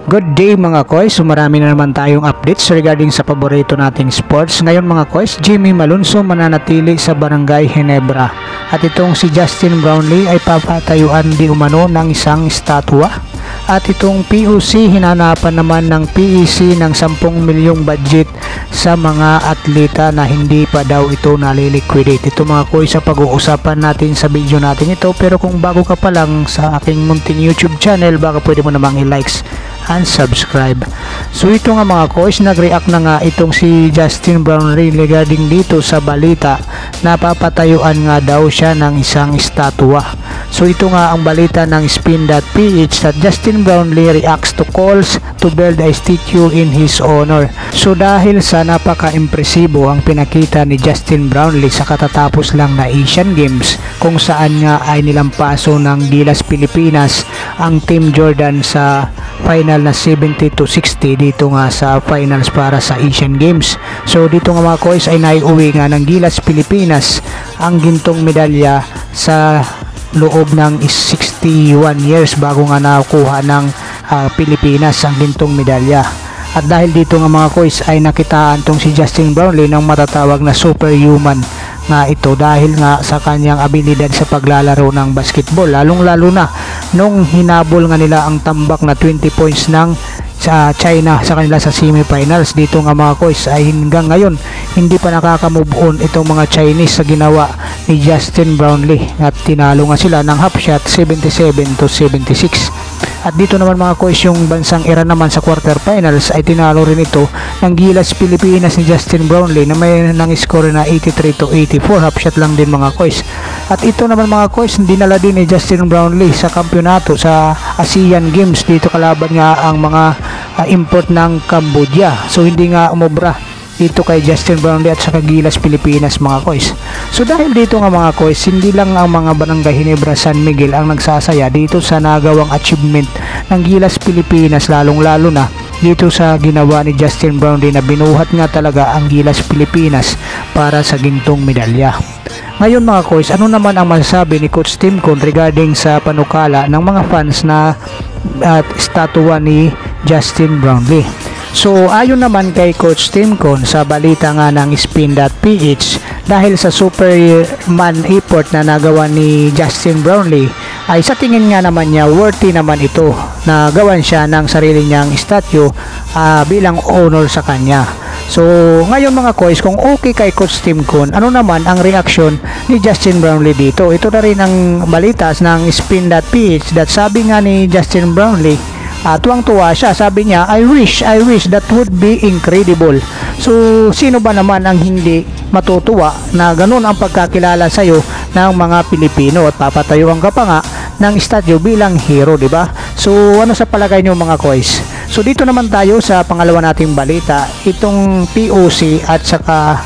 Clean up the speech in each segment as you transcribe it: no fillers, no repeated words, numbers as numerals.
Good day mga koys, so marami na naman tayong updates regarding sa paborito nating sports. Ngayon mga koys, Jimmy Malonzo mananatili sa Barangay Ginebra. At itong si Justin Brownlee ay papatayuan di umano ng isang estatwa. At itong POC hinanapan naman ng PEC ng 10 milyong budget sa mga atleta na hindi pa daw ito naliliquidate. Ito mga koys sa pag-uusapan natin sa video natin ito. Pero kung bago ka pa lang sa aking munting YouTube channel, baka pwede mo namang i-likes and subscribe. So ito nga mga koys, nag-react na nga itong si Justin Brownlee regarding dito sa balita na papatayuan nga daw siya ng isang estatwa. So ito nga ang balita ng Spin.ph that Justin Brownlee reacts to calls to build a statue in his honor. So dahil sa napaka-impresibo ang pinakita ni Justin Brownlee sa katatapos lang na Asian Games, kung saan nga ay nilampaso ng Gilas Pilipinas ang Team Jordan sa final na 70-60 dito nga sa finals para sa Asian Games. So dito nga mga koys ay naiuwi nga ng Gilas Pilipinas ang gintong medalya sa loob ng 61 years bago nga nakuha ng Pilipinas ang gintong medalya. At dahil dito nga mga koys ay nakitaan tong si Justin Brownlee ng matatawag na superhuman nga ito dahil nga sa kanyang abilidad sa paglalaro ng basketball, lalong lalo na nung hinabol nga nila ang tambak na 20 points ng sa China sa kanila sa semifinals. Dito nga mga koys ay hanggang ngayon hindi pa nakaka-move on itong mga Chinese sa ginawa ni Justin Brownlee at tinalo nga sila ng half shot 77-76. At dito naman mga koys yung bansang Iran naman sa quarterfinals ay tinalo rin ito ng Gilas Pilipinas ni Justin Brownlee na may nang score na 83-84, half shot lang din mga koys. At ito naman mga koys, dinala din ni Justin Brownlee sa kampyonato sa ASEAN Games. Dito kalaban nga ang mga import ng Cambodia. So hindi nga umobra dito kay Justin Brownlee at sa Gilas Pilipinas mga koys. So dahil dito nga mga koys, hindi lang ang mga Barangay Ginebra San Miguel ang nagsasaya dito sa nagawang achievement ng Gilas Pilipinas, lalong lalo na dito sa ginawa ni Justin Brownlee na binuhat nga talaga ang Gilas Pilipinas para sa gintong medalya. Ngayon mga koys, ano naman ang masasabi ni Coach Tim Con regarding sa panukala ng mga fans na estatwa ni Justin Brownlee? So ayon naman kay Coach Tim Con sa balita nga ng Spin.ph, dahil sa Superman effort na nagawa ni Justin Brownlee ay sa tingin nga naman niya worthy naman ito na gawan siya ng sarili niyang statue bilang honor sa kanya. So ngayon mga koys, kung okay kay Coach Tim Con, ano naman ang reaksyon ni Justin Brownlee dito? Ito na rin ang balita ng Spin.ph that sabi nga ni Justin Brownlee, tuwang-tuwa siya, sabi niya, I wish that would be incredible. So sino ba naman ang hindi matutuwa na ganun ang pagkakilala sa iyo ng mga Pilipino at papatayuan ka pa nga ng statue bilang hero, di ba? So ano sa palagay niyo mga koys? So dito naman tayo sa pangalawa nating balita. Itong POC at saka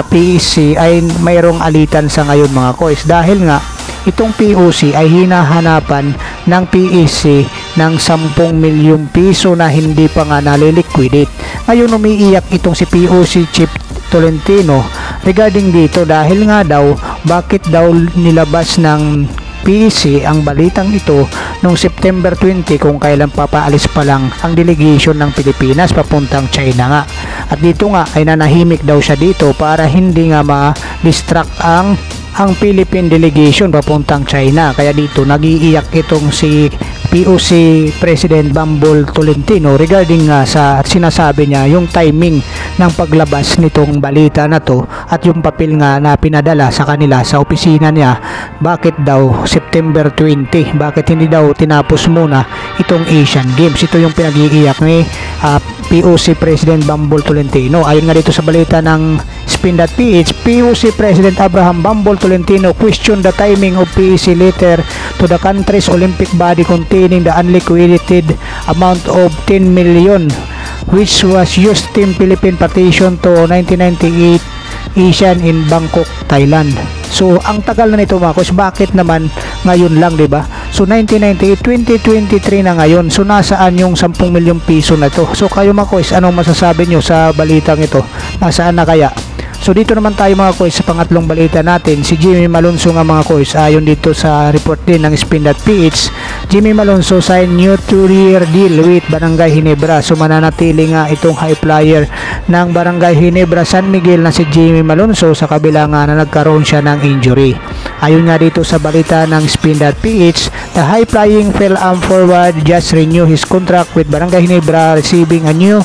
PEC ay mayroong alitan sa ngayon mga koys dahil nga itong POC ay hinahanapan ng PEC ng 10 milyong piso na hindi pa nga naliliquidate. Ngayon umiiyak itong si POC Chief Tolentino regarding dito dahil nga daw bakit daw nilabas ng PEC ang balitang ito noong September 20 kung kailan papaalis pa lang ang delegation ng Pilipinas papuntang China nga. At dito nga ay nanahimik daw siya dito para hindi nga ma-distract ang Philippine delegation papuntang China. Kaya dito nag-iiyak itong si POC President Bambol Tolentino regarding nga sa sinasabi niya yung timing ng paglabas nitong balita na to at yung papel nga na pinadala sa kanila sa opisina niya. Bakit daw September 20? Bakit hindi daw tinapos muna itong Asian Games? Ito yung pinag-iiyak ni POC President Bambol Tolentino. Ayon nga dito sa balita ng Spin.ph, POC President Abraham Bambol Tolentino questioned the timing of PEC letter to the country's Olympic body containing the unliquidated amount of 10 million which was used in Philippine partition to 1998 Asian in Bangkok, Thailand. So ang tagal na nito mga koys, bakit naman ngayon lang, di ba? So 1998, 2023 na ngayon. So nasaan yung 10 milyong piso na to? So kayo mga koys, anong masasabi nyo sa balitang ito? Nasaan na kaya? So dito naman tayo mga koys sa pangatlong balita natin. Si Jimmy Malonzo nga mga koys, ayon dito sa report din ng Spin.ph, Jimmy Malonzo sign new 2-year deal with Barangay Ginebra. So mananatili nga itong high flyer ng Barangay Ginebra San Miguel na si Jimmy Malonzo sa kabila nga na nagkaroon siya ng injury. Ayon nga dito sa balita ng Spin.ph, the high flying Phil-Am forward just renew his contract with Barangay Ginebra, receiving a new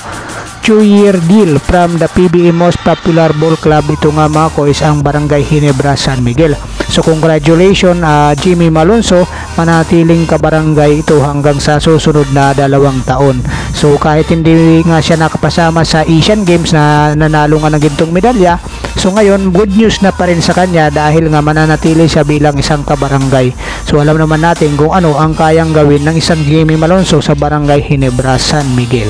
2-year deal from the PBA most popular ball club. Ito nga mga koys ang Barangay Ginebra San Miguel. So congratulations Jimmy Malonzo, manatiling kabarangay ito hanggang sa susunod na 2 taon. So kahit hindi nga siya nakapasama sa Asian Games na nanalo nga ng gintong medalya, so ngayon good news na pa rin sa kanya dahil nga mananatili siya bilang isang kabarangay. So alam naman natin kung ano ang kayang gawin ng isang Jimmy Malonzo sa Barangay Ginebra San Miguel.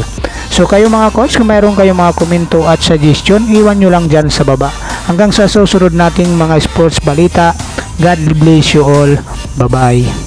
So kayo mga coach, kung mayroon kayong mga komento at suggestion, iwan nyo lang dyan sa baba. Hanggang sa susunod nating mga sports balita, God bless you all. Bye bye.